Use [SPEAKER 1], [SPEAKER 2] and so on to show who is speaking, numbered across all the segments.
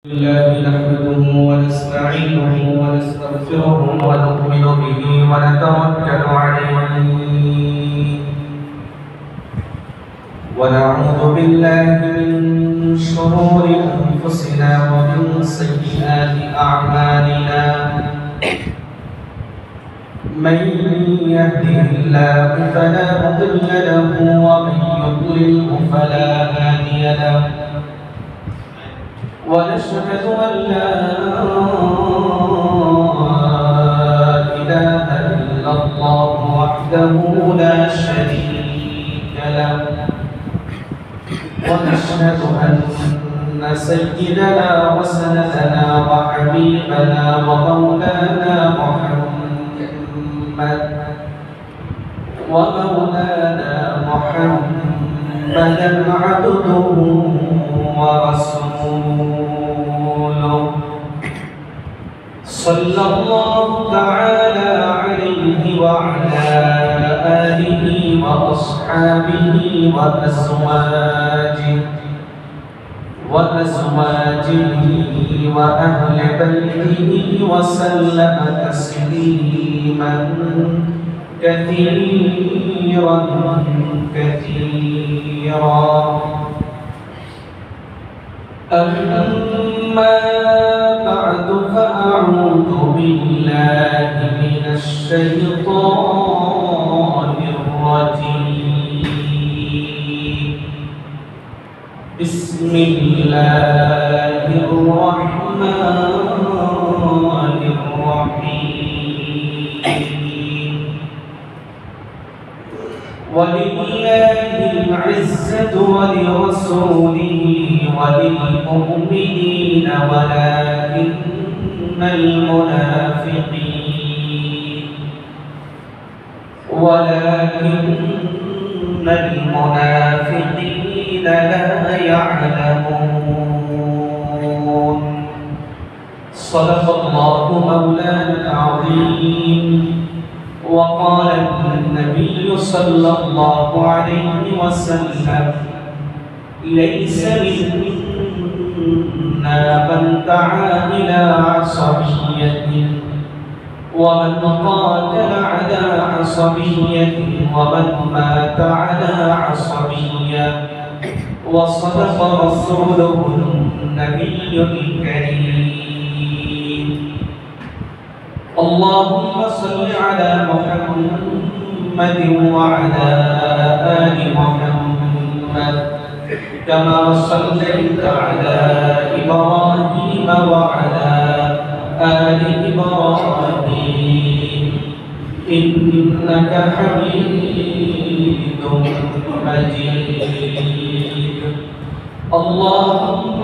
[SPEAKER 1] الله نحمده ونستعينه ونستغفره ونؤمن به ونتوكل عليه ونعوذ بالله من شرور أنفسنا ومن سيئات أعمالنا من يهده الله فلا مضل له ومن يضلله فلا هادي له ونشهد أن لا إله إلا الله وحده لا شريك له ونشهد أن سيدنا وسندنا وحبيبنا ومولانا محمدا عبده ورسوله صلى الله تعالى عليه وعلى آله وأصحابه وأزواجه وأهل بيته وسلم تسليما كثيرا أما بعد فأعوذ بالله من الشيطان الرجيم بسم الله الرحمن الرحيم ولله العزة ولرسوله وللمؤمنين ولكن المنافقين لا يعلمون صدق الله مولانا العظيم وقال النبي صلى الله عليه وسلم ليس منا من دعا إلى عصبية ومن قاتل على عصبية ومن مات على عصبية وصدق رسوله النبي الكريم اللهم صل على محمد وعلى آل محمد كما صليت على إبراهيم وعلى آل إبراهيم إنك حميد مجيد اللهم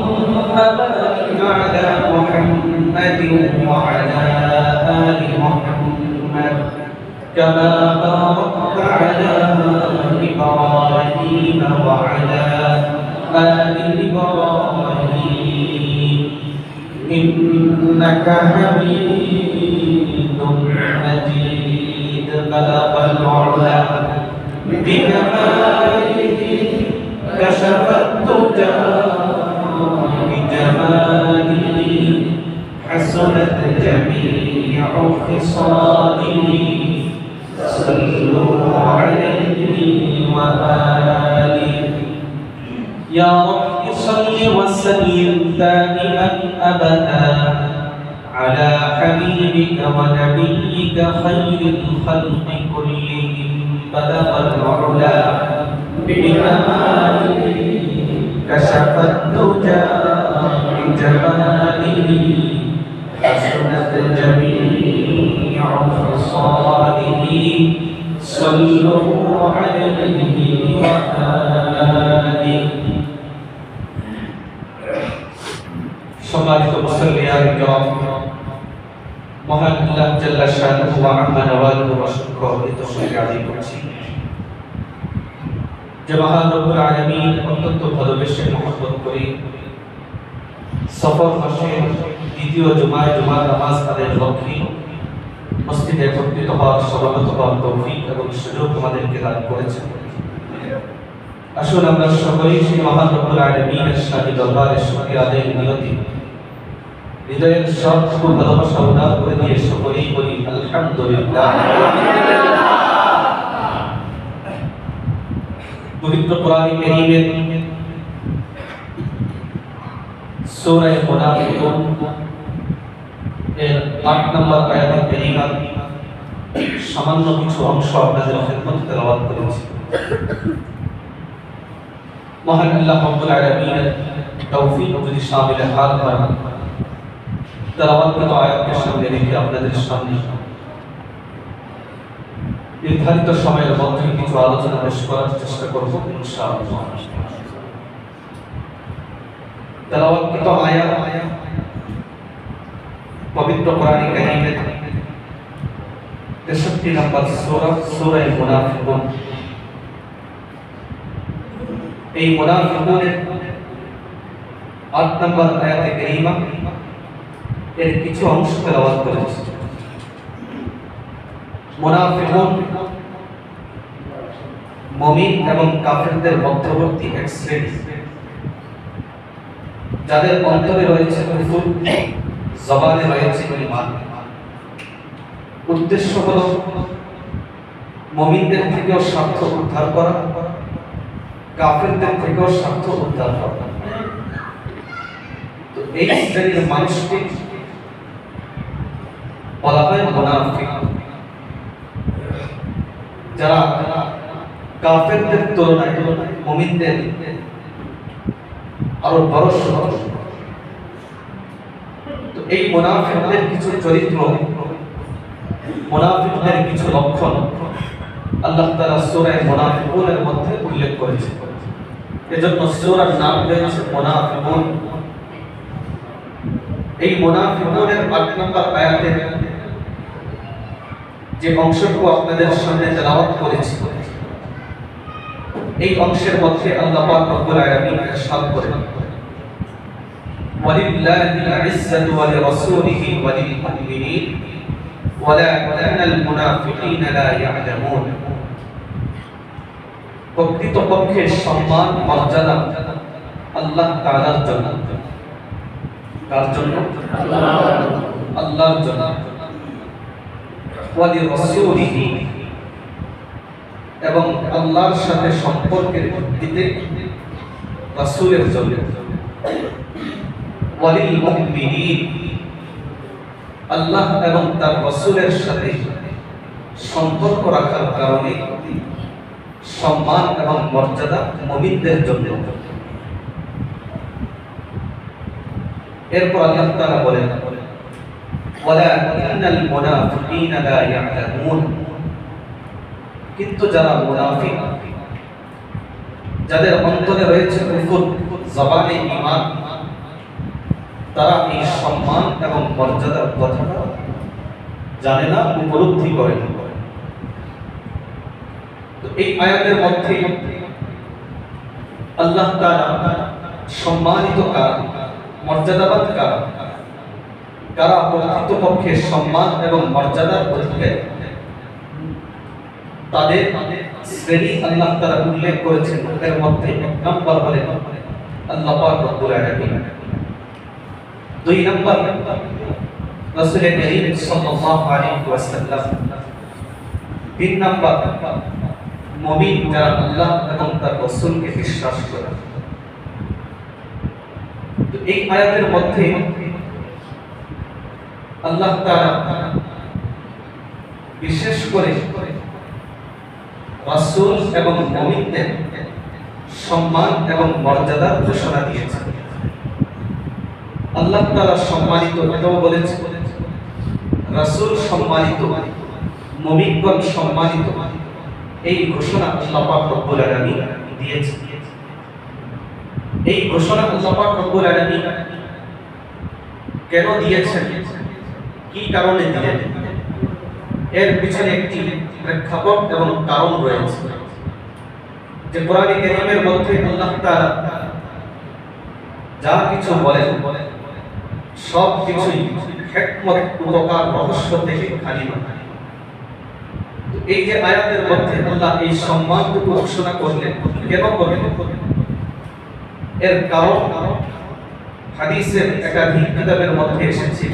[SPEAKER 1] بارك على محمد وعلى آل محمد كما باركت على إبراهيم وعلى آل إبراهيم إنك حميد مجيد بلغ العلا بكماله كشف الدجى بجماله حسنت جميع خصاله صلوا عليه وآله يا رب صل وسلم دائما أبدا على حبيبك ونبيك خير الخلق كلهم بلغ العلا بكماله كشف الدجى بجماله حسنت جميع خصاله صلوا عليه وآله সম্মানিত মুসল্লিয়ান কিরাম মহান আল্লাহ জাল্লা শানুহু ওয়া আম্মা নওয়ালুহু অসংখ্য কৃতজ্ঞতা আদায় করছি যে মহান রব্বুল আলামিন অত্যন্ত ভালোবেসে মহব্বত করে সফর মাসের দ্বিতীয় জুমার নামাজ আদায়ের লক্ষ্যে মসজিদে একত্রিত হওয়ার সমাগত হওয়ার তৌফিক এবং সুযোগ আমাদেরকে দান করেছেন। আসুন আমরা সকলেই সেই মহান রব্বুল আলামিনের শাহী দরবারে শুকরিয়া আদায়ের নিয়তে হৃদয়ের সবটুকু ভালোবাসা উদার করে দিয়ে সকলেই বলি আলহামদুলিল্লাহ। পবিত্র কোরআন কারীমের সূরা মুনাফিকুন এর 8 নম্বর আয়াতে কারীমা সামান্য কিছু অংশ আপনাদের খেদমতে তেলাওয়াত করেছি। মহান আল্লাহ রাব্বুল আলামিনের তৌফিক যদি শামিল হাল হয় তেলাওয়াতকৃত আয়াতকে সামনে রেখে আপনাদের সামনে নির্ধারিত সময়ের মধ্যে কিছু আলোচনা পেশ করার চেষ্টা করব ইনশাআল্লাহ। তেলাওয়াতকৃত আয়াত পবিত্র কোরআন কারীমের 63 নম্বর সূরা সূরা মুনাফিকুন। এই মুনাফিকুনের 8 নম্বর আয়াতে কারীমা এর কিছু অংশ তেলাওয়াত করেছি। মুনাফিকুন মুমিন এবং কাফেরদের মধ্যবর্তী এক শ্রেণী, যাদের অন্তরে রয়েছে কুফর, জবানে রয়েছে ঈমান। উদ্দেশ্য হলো মুমিনদের থেকেও স্বার্থ উদ্ধার করা, কাফেরদের থেকেও স্বার্থ উদ্ধার করা। তো এই শ্রেণীর মানুষকে বলা হয় মুনাফিক, যারা কাফেরদের তুলনায় মুমিনদের আরো বড় শত্রু। তো এই মুনাফিকদের কিছু চরিত্র, মুনাফিকদের কিছু লক্ষণ আল্লাহ তাআলা সূরা মুনাফিকুনের মধ্যে উল্লেখ করেছেন। এজন্য সূরার নাম হয়েছে মুনাফিকুন। এই মুনাফিকুনের 8 নম্বর আয়াতের যে অংশটুকু আপনাদের সামনে তেলাওয়াত করেছি, এই অংশের মধ্যে আল্লাহ পাক রব্বুল আলামিন ইরশাদ করেন, ওয়ালিল্লাহিল ইজ্জাতু ওয়া লিরাসূলিহি ওয়া লিল মুমিনিন ওয়ালাকিনাল মুনাফিকিনা লা ইয়ালামুন। প্রকৃতপক্ষে সম্মান মর্যাদা আল্লাহ তাআলার জন্য। কার জন্য? আল্লাহর জন্য। ওয়া লিরাসূলিহি, এবং আল্লাহর সাথে সম্পর্কের ভিত্তিতে রাসূলের জন্য। ওয়ালিল মুমিনিন, আল্লাহ এবং তার রাসূলের সাথে সম্পর্ক রাখার কারণে সম্মান এবং মর্যাদা মুমিনদের জন্য। এরপর আল্লাহ তাআলা বলেন, ওয়ালাকিনাল মুনাফিকিনা লা ইয়ালামুন, কিন্তু যারা মুনাফিক, যাদের অন্তরে রয়েছে কুফর, জবানে ঈমান, তারা এই সম্মান এবং মর্যাদার কথাটা জানে না, উপলব্ধি করে না। তো এই আয়াতের মধ্যে আল্লাহ তাআলা সম্মানিত কারা, মর্যাদাবান কারা, কারা প্রকৃতপক্ষে সম্মান এবং মর্যাদার অধিকারী, তাদের শ্রেণী আল্লাহ তাআলা উল্লেখ করেছেন। এর মধ্যে 1 নম্বর হলেন আল্লাহ পাক রব্বুল আলামিন। 2 নম্বর রাসূল করিম সাল্লাল্লাহু আলাইহি ওয়াসাল্লাম। 3 নম্বর মুমিন যারা আল্লাহ এবং তার রাসূলকে বিশ্বাস করে। তো এই আয়াতের মধ্যে আল্লাহ তাআলা বিশেষ করে রাসূল এবং মুমিনদের সম্মান এবং মর্যাদার ঘোষণা দিয়েছেন। আল্লাহ তাআলা সম্মানিত এটাও বলেছেন, রাসূল সম্মানিত, মুমিনগণ সম্মানিত। এই ঘোষণা আল্লাহ পাক রব্বুল আলামিন দিয়েছেন। এই ঘোষণা আল্লাহ পাক রব্বুল আলামিন কেন দিয়েছেন, কি কারণে দিলেন, এর পিছনে একটি প্রেক্ষাপট এবং কারণ রয়েছে। যে কোরআন কারীমের মধ্যে আল্লাহ তাআলা যা কিছু বলেন সব কিছুই হিকমত, উপকার, রহস্য থেকে খালি নয়। এই যে আয়াতের মধ্যে আল্লাহ এই সম্মানটুকু ঘোষণা করলেন, কেন করলেন, এর কারণ হাদিসের একাধিক কিতাবের মধ্যে এসেছে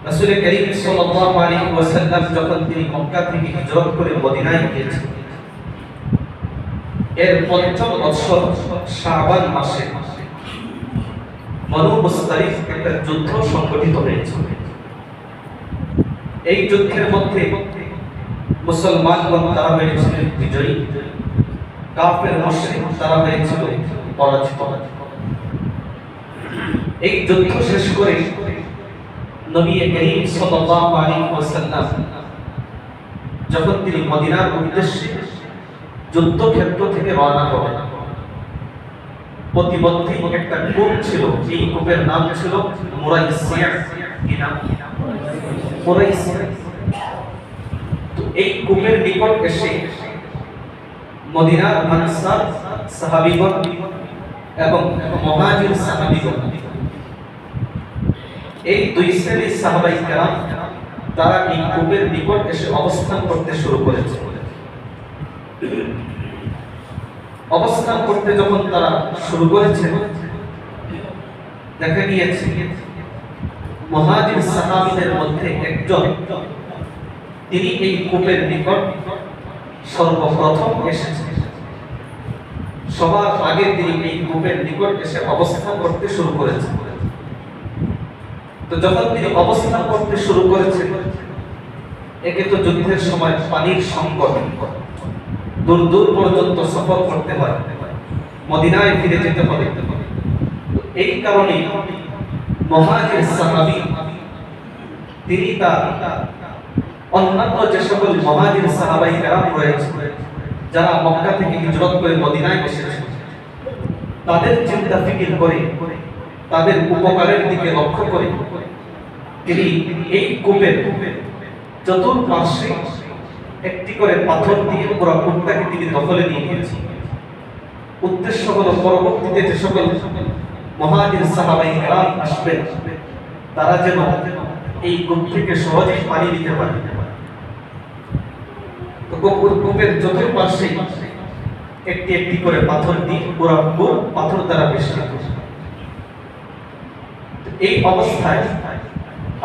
[SPEAKER 1] রাসূল করিম সাল্লাল্লাহু আলাইহি ওয়াসাল্লাম যখন তিনি মক্কা থেকে হিজরত করে মদিনায় গিয়েছেন, এর পঞ্চম বৎসর শাবান মাসে বনু মুস্তালিক একটা যুদ্ধ সংগঠিত হয়েছিল। এই যুদ্ধের মধ্যে মুসলমানগণ তারা হয়েছিলেন বিজয়ী, কাফের মুশরিক তারা হয়েছিল পরাজিত। এই যুদ্ধ শেষ করে নবী করিম সাল্লাল্লাহু আলাইহি ওয়াসাল্লাম যখন তিনি মদিনার উদ্দেশ্যে যুদ্ধক্ষেত্র থেকে রওনা হলেন, প্রতিমধ্যে একটা কূপ ছিল, এই কূপের নাম ছিল মুরাইসিয়া। কি নাম? মুরাইসিয়া। তো এই কূপের নিকট এসে মদিনার আনসার সাহাবীগণ এবং মুহাজির সাহাবীগণ, এই দুই শ্রেণীর সাহাবায়ে কেরাম তারা এই কূপের নিকট এসে অবস্থান করতে শুরু করেছে। অবস্থান করতে যখন তারা শুরু করেছে, দেখা গিয়েছে মুহাজির সাহাবীদের মধ্যে একজন, তিনি এই কূপের নিকট সর্বপ্রথম এসেছেন। সবার আগে তিনি এই কূপের নিকট এসে অবস্থান করতে শুরু করেছেন। তো যখন তিনি অবস্থান করতে শুরু করেছেন, একে তো যুদ্ধের সময় পানির সংকট, দূর দূর পর্যন্ত সফর করতে হয়, মদিনায় ফিরে যেতে হবে। এই কারণে মুহাজির সাহাবী তিনি তার অন্যান্য যে সকল মুহাজির সাহাবায়ে কেরাম রয়েছে যারা মক্কা থেকে হিজরত করে মদিনায় এসেছেন, তাদের চিন্তা ফিকির করে, তাদের উপকারের দিকে লক্ষ্য করে তিনি এই কূপের চতুর্পার্শ্বে একটি করে পাথর দিয়ে পুরো কূপটাকে তিনি দখলে নিয়ে নিয়েছেন। উদ্দেশ্য হলো পরবর্তীতে যে সকল মুহাজির সাহাবায়ে কেরাম আসবেন, তারা যেন এই কূপ থেকে সহজেই পানি নিতে পারে। তো কূপের চতুর্পার্শ্বে একটি একটি করে পাথর দিয়ে পুরো কূপ পাথর দ্বারা বেষ্টিত। এই অবস্থায়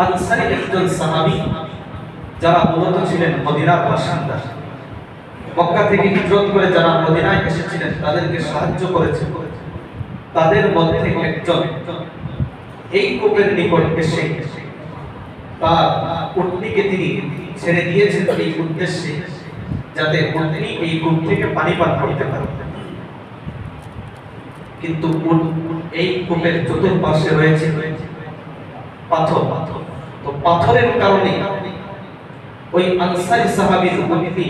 [SPEAKER 1] আনসারী একজন সাহাবী, যারা মূলত ছিলেন মদিনার বাসিন্দা, মক্কা থেকে হিজরত করে যারা মদিনায় এসেছিলেন তাদেরকে সাহায্য করেছেন, তাদের মধ্যে একজন এই কূপের নিকট এসে তার উটনীকে তিনি ছেড়ে দিয়েছেন এই উদ্দেশ্যে যাতে উটনী এই কূপ থেকে পানি পান করতে পারে। কিন্তু এই কূপের চতুর্পাশে রয়েছে পাথর। তো পাথরের কারণে ওই আনসারী সাহাবীর উটনী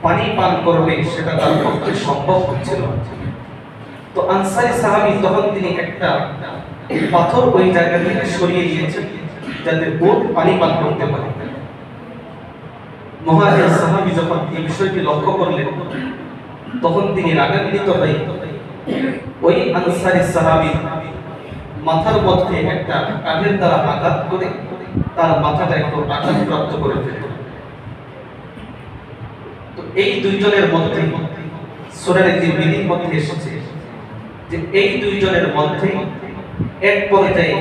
[SPEAKER 1] পানি পান করবে সেটা তার পক্ষে সম্ভব হচ্ছিল। তো আনসারী সাহাবী তখন তিনি একটা পাথর ওই জায়গা থেকে সরিয়ে দিয়েছেন যাতে উট পানি পান করতে পারে। মুহাজির সাহাবী যখন এই বিষয়টি লক্ষ্য করলেন, তখন তিনি রাগান্বিত হয়ে ওই আনসারী সাহাবী মাথার মধ্যে একটা কাঠের দ্বারা আঘাত করে তার মাথাটা একটু আঘাতপ্রাপ্ত করে ফেললেন। তো এই দুইজনের মধ্যে সূরার তিরমিজির মধ্যে এসেছে যে এই দুইজনের মধ্যে এক পর্যায়ে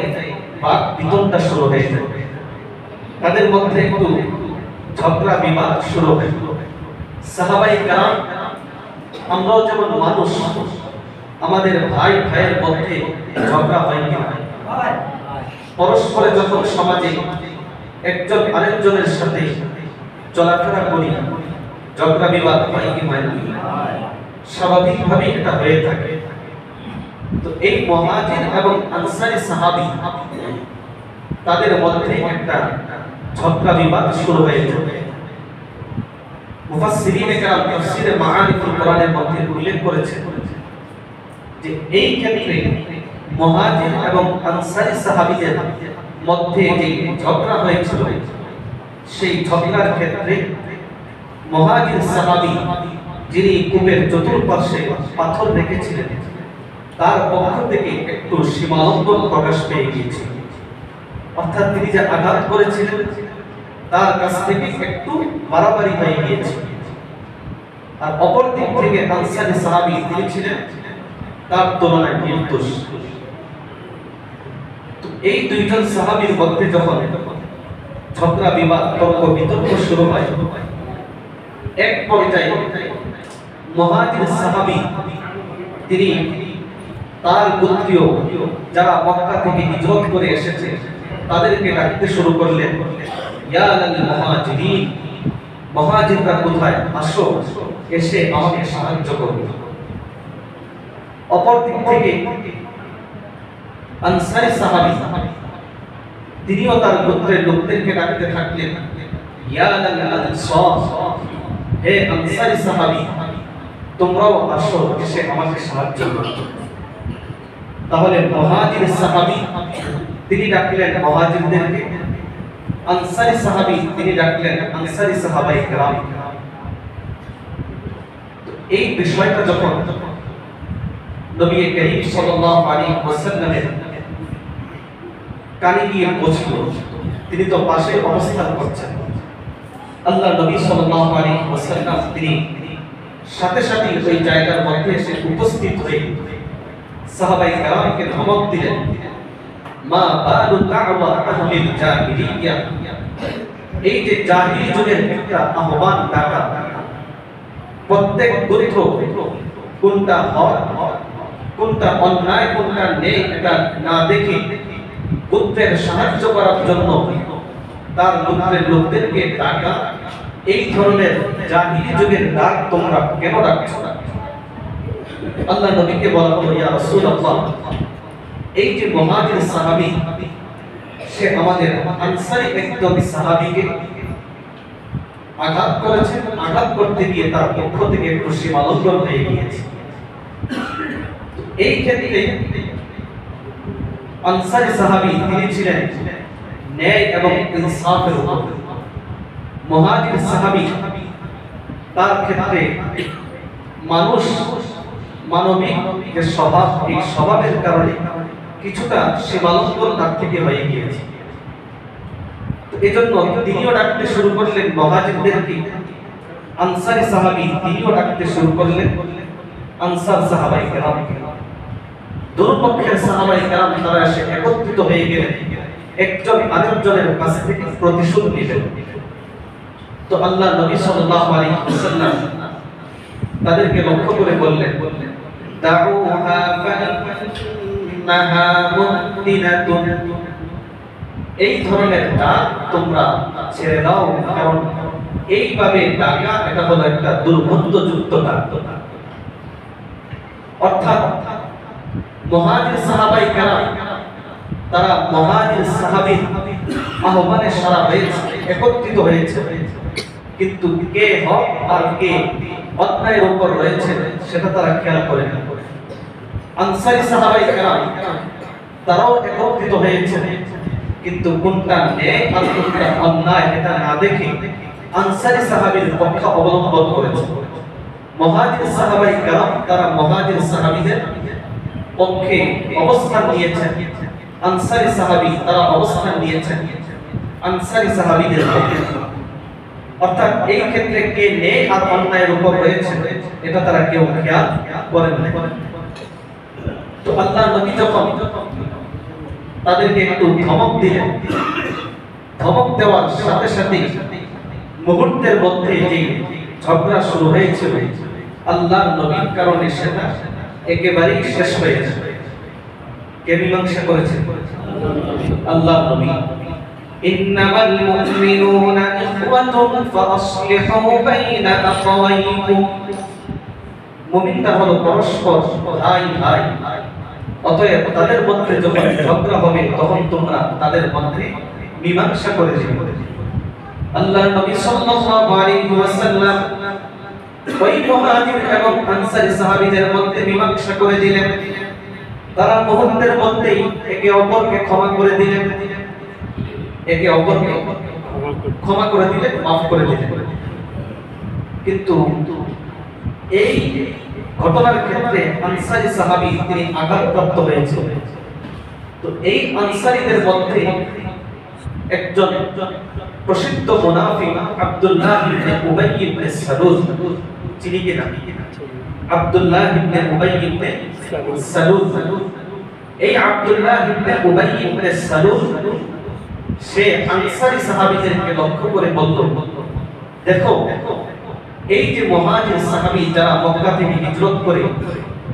[SPEAKER 1] বাক বিতণ্ডা শুরু হয়ে যায়, তাদের মধ্যে একটু ঝগড়া বিবাদ শুরু হয়। সাহাবায়ে কেরাম, আমরাও যেমন মানুষ, আমাদের ভাই ভাইয়ের মধ্যে ঝগড়া হয় কি না? পরস্পরে যখন সমাজে একজন আরেকজনের সাথে চলাফেরা করি, ঝগড়া বিবাদ হয় কি হয় না? স্বাভাবিকভাবে এটা হয়ে থাকে। তো এই মুহাজির এবং আনসারী সাহাবী, তাদের মধ্যে একটা ঝগড়া বিবাদ শুরু হয়ে যায়। মুফাসসিরিনে কেরাম তাফসীরে মাআরিফুল কোরআনের মধ্যে উল্লেখ করেছেন যে এই ক্ষেত্রে মুহাজির এবং আনসারী সাহাবীদের মধ্যে যে ঝগড়া হয়েছিল, সেই ঝগড়ার ক্ষেত্রে মুহাজির সাহাবী যিনি কূপের চতুর্পার্শ্বে পাথর রেখেছিলেন, তার পক্ষ থেকে একটু সীমালঙ্ঘন প্রকাশ পেয়ে গিয়েছিল। অর্থাৎ তিনি যে আঘাত করেছিলেন তার কাছ থেকে একটু বাড়াবাড়ি হয়ে গিয়েছে। আর অপর দিক থেকে আনসারী সাহাবী তিনি ছিলেন তার তুলনায় নির্দোষ। তো এই দুইজন সাহাবীর মধ্যে যখন ঝগড়া বিবাদ তর্ক বিতর্ক শুরু হয়, এক পর্যায়ে মুহাজির সাহাবী তিনি তার গোত্রীয় যারা মক্কা থেকে হিজরত করে এসেছে তাদেরকে ডাকতে শুরু করলেন, ইয়া লাল মুহাজিরিন, মুহাজিররা কোথায়, আসো এসে আমাকে সাহায্য করো। অপর দিক থেকে আনসারী সাহাবী তিনিও তার গোত্রের লোকদেরকে ডাকতে থাকলেন, ইয়া লাল আনসার, হে আনসারী সাহাবী তোমরাও আসো এসে আমাকে সাহায্য করো। তাহলে মুহাজির সাহাবী তিনি ডাকলেন মুহাজিরদেরকে, আনসারী সাহাবী তিনি ডাকলেন আনসারী সাহাবায়ে কেরাম। এই বিষয়টা যখন নবী করিম সাল্লাল্লাহু আলাইহি ওয়াসাল্লামের কানে গিয়ে পৌঁছল, তিনি তো পাশে অবস্থান করছেন, আল্লাহ নবী সাল্লাল্লাহু আলাইহি ওয়াসাল্লাম তিনি সাথে সাথে ওই জায়গার মধ্যে এসে উপস্থিত হয়ে সাহাবায়ে কেরামকে ধমক দিলেন, মা বালু দাওয়া আহলিল জাহিলিয়া, এই যে জাহিলি যুগের একটা আহ্বান ডাকা, প্রত্যেক গোত্র কোনটা হক কোনটা অন্যায় কোনটা নেই এটা না দেখে গোত্রের সাহায্য করার জন্য তার গোত্রের লোকদেরকে ডাকা, এই ধরনের জাহিলি যুগের ডাক তোমরা কেন ডাকছো? আল্লাহ নবীকে বলা হলো, ইয়া রাসূলুল্লাহ, এই যে মুহাজির সাহাবী সে আমাদের আনসারী একজন সাহাবীকে আঘাত করেছে, আঘাত করতে গিয়ে তার পক্ষ থেকে একটু সীমালঙ্ঘন হয়ে গিয়েছে। এই ক্ষেত্রে আনসারী সাহাবী তিনি ছিলেন ন্যায় এবং ইনসাফের উপর, মুহাজির সাহাবী তার ক্ষেত্রে মানুষ মানবিক যে স্বভাব, এই স্বভাবের কারণে কিছুটা সীমালঙ্ঘন তার থেকে হয়ে গিয়েছে। এজন্য তিনিও ডাকতে শুরু করলেন মুহাজিরদেরকে, আনসারী সাহাবী তিনিও ডাকতে শুরু করলেন আনসার সাহাবায়ে কেরাম। দুর্পক্ষের সাহাবায়ে কেরাম তারা এসে একত্রিত হয়ে গেলেন, একজন আরেকজনের কাছ থেকে প্রতিশোধ নিলেন। তো আল্লাহ নবী সাল্লাল্লাহু আলাইহি ওয়াসাল্লাম তাদেরকে লক্ষ্য করে বললেন, দাউহা ফাইন্নাহা মুফতিনাতুন, এই ধরনের ডাক তোমরা ছেড়ে দাও, কারণ এইভাবে ডাকা এটা হলো একটা দুর্গন্ধযুক্ত ডাক। অর্থাৎ মুহাজির সাহাবায়ে কেরাম তারা মুহাজির সাহাবীর আহ্বানে সাড়া দিয়েছে, একত্রিত হয়েছে, কিন্তু কে হক আর কে অন্যায়ের উপর রয়েছে সেটা তারা খেয়াল করে না। আনসারী সাহাবায়ে কেরাম তারাও একত্রিত হয়েছে, কিন্তু কোনটা ন্যায় আর কোনটা অন্যায় এটা না দেখে আনসারী সাহাবীর পক্ষ অবলম্বন করেছে। মুহাজির সাহাবায়ে কেরাম তারা মুহাজির সাহাবীদের পক্ষে অবস্থান নিয়েছেন, আনসারী সাহাবী তারা অবস্থান নিয়েছেন আনসারী সাহাবীদের পক্ষে। অর্থাৎ এই ক্ষেত্রে কে ন্যায় আর অন্যায়ের উপর রয়েছে এটা তারা কেউ খেয়াল করেন না। তো আল্লাহ নবী যখন তাদেরকে একটু ধমক দিলেন, ধমক দেওয়ার সাথে সাথে মুহূর্তের মধ্যে যে ঝগড়া শুরু হয়েছিল আল্লাহর নবীর কারণে সেটা একেবারেই শেষ হয়ে গেছে। কে মীমাংসা করেছেন? আল্লাহর নবী। ইন্নামাল মুমিনুনা ইখওয়াতুন ফাসলিহু বাইনা আখাওয়াইকুম, মুমিনরা হলো পরস্পর ভাই ভাই, অতএব তাদের মধ্যে যখন ঝগড়া হবে তখন তোমরা তাদের মধ্যে মীমাংসা করে দিবে। আল্লাহর নবী সাল্লাল্লাহু আলাইহি ওয়াসাল্লাম ওই মুহাজির এবং আনসারী সাহাবীদের মধ্যে মীমাংসা করে দিলেন। তারা মুহূর্তের মধ্যেই একে অপরকে ক্ষমা করে দিলেন, একে অপরকে ক্ষমা করে দিলেন, মাফ করে দিলেন। কিন্তু এই ঘটনার ক্ষেত্রে আনসারী সাহাবী তিনি আঘাতপ্রাপ্ত হয়েছিল। তো এই আনসারীদের মধ্যে একজন প্রসিদ্ধ মুনাফিক আব্দুল্লাহ ইবনে উবাই ইবনে সালুল, চিনি কিনা? আব্দুল্লাহ ইবনে উবাই ইবনে সালুল। এই আব্দুল্লাহ ইবনে উবাই ইবনে সালুল সে আনসারী সাহাবীদেরকে লক্ষ্য করে বলল, দেখো এই যে মুহাজির সাহাবী যারা মক্কা থেকে হিজরত করে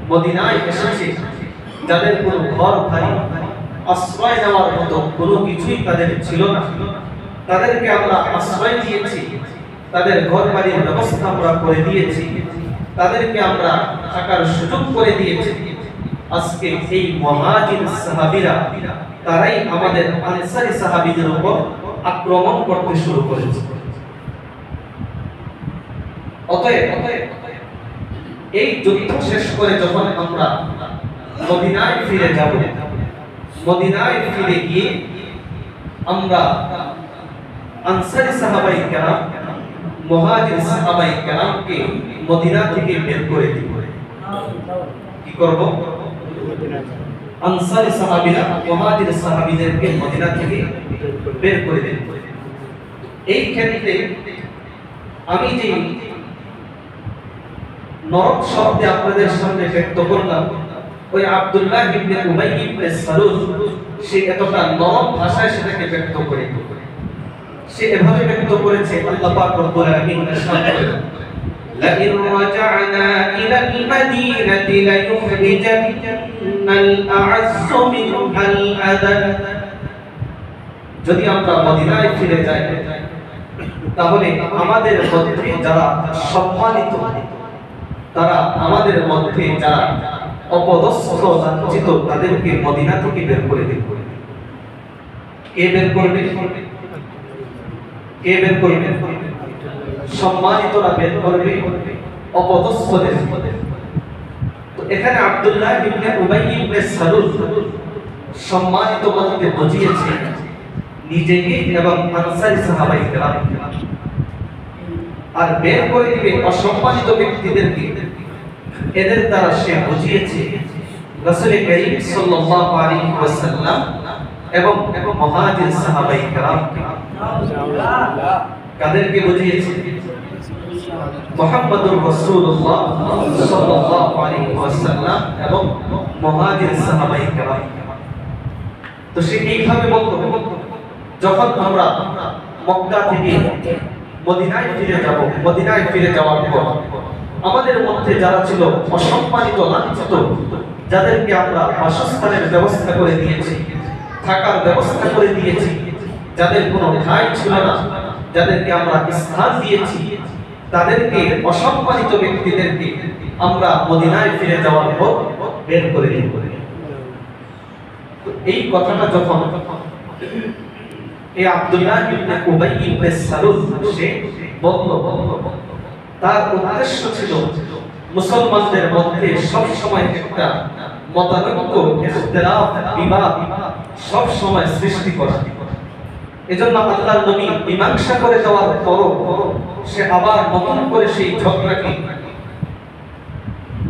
[SPEAKER 1] মদিনায় এসেছে, যাদের কোনো ঘর বাড়ি আশ্রয় নেওয়ার মতো কোনো কিছুই তাদের ছিল না, তাদেরকে আমরা আশ্রয় দিয়েছি, তাদের ঘর বাড়ির ব্যবস্থা আমরা করে দিয়েছি, তাদেরকে আমরা থাকার সুযোগ করে দিয়েছি। আজকে এই মুহাজির সাহাবীরা তারাই আমাদের আনসারী সাহাবীদের উপর আক্রমণ করতে শুরু করেছে। অতএব এই যুদ্ধ শেষ করে যখন আমরা মদিনায় ফিরে যাব, মদিনায় ফিরে গিয়ে আমরা আনসারী সাহাবায়ে কেরাম মুহাজির সাহাবায়ে কেরামকে মদিনা থেকে বের করে দিব। কি করব? আনসারী সাহাবীরা মুহাজির সাহাবীদেরকে মদিনা থেকে বের করে দেব। এই ক্ষেত্রে আমি যে নরক শব্দে আপনাদের সামনে ব্যক্ত করলাম, ওই আব্দুল্লাহ ইবনে উবাই ইবনে সালুল সে এতটা নরম ভাষায় সেটাকে ব্যক্ত করে, সে এভাবে ব্যক্ত করেছে, আল্লাহ পাক রব্বুল আলামিন ইরশাদ করেন, لئن رجعنا إلى المدينة ليخرجن الأعز منها الأذل। যদি আমরা মদিনায় ফিরে যাই তাহলে আমাদের মধ্যে যারা সম্মানিত, তারা আমাদের মধ্যে যারা অপদস্থ লাঞ্ছিত, তাদেরকে মদিনা থেকে বের করে দেব। কে বের করবে? কে বের করবে? সম্মানিতরা বের করবে অপদস্থদের। তো এখানে আব্দুল্লাহ ইবনে উবাই ইবনে সালুল সম্মানিত বলতে বুঝিয়েছে নিজেকে এবং আনসারী সাহাবায়ে কেরাম, আর বের করে দিবে অসম্মানিত ব্যক্তিদেরকে। এদের দ্বারা সে বুঝিয়েছে রাসূল করিম সাল্লাল্লাহু আলাইহি ওয়াসাল্লাম এবং মুহাজির সাহাবায়ে কেরামকে। কাদেরকে বুঝিয়েছে? মুহাম্মদুর রাসূলুল্লাহ সাল্লাল্লাহু আলাইহি ওয়াসাল্লাম এবং মুহাজির সাহাবায়ে কেরাম। তো সে এইভাবে বলতো, যখন আমরা মক্কা থেকে মদিনায় ফিরে যাব, মদিনায় ফিরে যাওয়ার পর আমাদের মধ্যে যারা ছিল অসম্মানিত লাঞ্ছিত, যাদেরকে আমরা বাসস্থানের ব্যবস্থা করে দিয়েছি, থাকার ব্যবস্থা করে দিয়েছি, যাদের কোনো ঠাঁই ছিল না, যাদেরকে আমরা স্থান দিয়েছি, তাদেরকে অসম্মানিত ব্যক্তিদেরকে আমরা মদিনায় ফিরে যাওয়ার পর বের করে দেব। এই কথাটা যখন এই আব্দুল্লাহ ইবনে উবাই ইবনে সালুল সে বলল, তার উদ্দেশ্য ছিল মুসলমানদের মধ্যে সব সময় একটা মতানৈক্য, ইখতিলাফ, বিবাদ সব সময় সৃষ্টি করা। এজন্য আল্লাহর নবী মীমাংসা করে দেওয়ার পরও সে আবার নতুন করে সেই ঝগড়াকে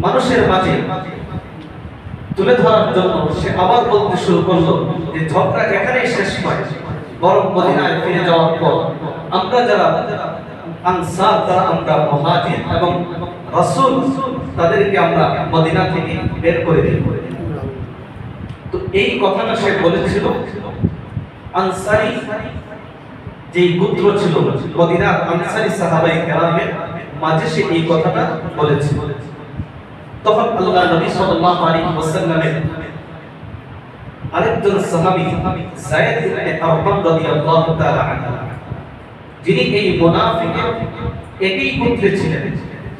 [SPEAKER 1] মানুষের মাঝে তুলে ধরার জন্য সে আবার বলতে শুরু করলো যে ঝগড়া এখানেই শেষ নয়, বরং মদিনায় ফিরে যাওয়ার পর আমরা যারা আনসার, তারা আমরা মুহাজির এবং রাসূল, তাদেরকে আমরা মদিনা থেকে বের করে দেব। তো এই কথাটা সে বলেছিল আনসারী যে গোত্র ছিল মদিনার আনসারী সাহাবায়ে কেরামের মাঝে সে এই কথাটা বলেছিল। তখন আল্লাহ নবী সাল্লাল্লাহু আলাইহি ওয়াসাল্লামের আরেকজন সাহাবী যায়েদ ইবনে আরকাম রাদিয়াল্লাহু তাআলা আনহু, যিনি এই মুনাফিকের একই গোত্রে ছিলেন,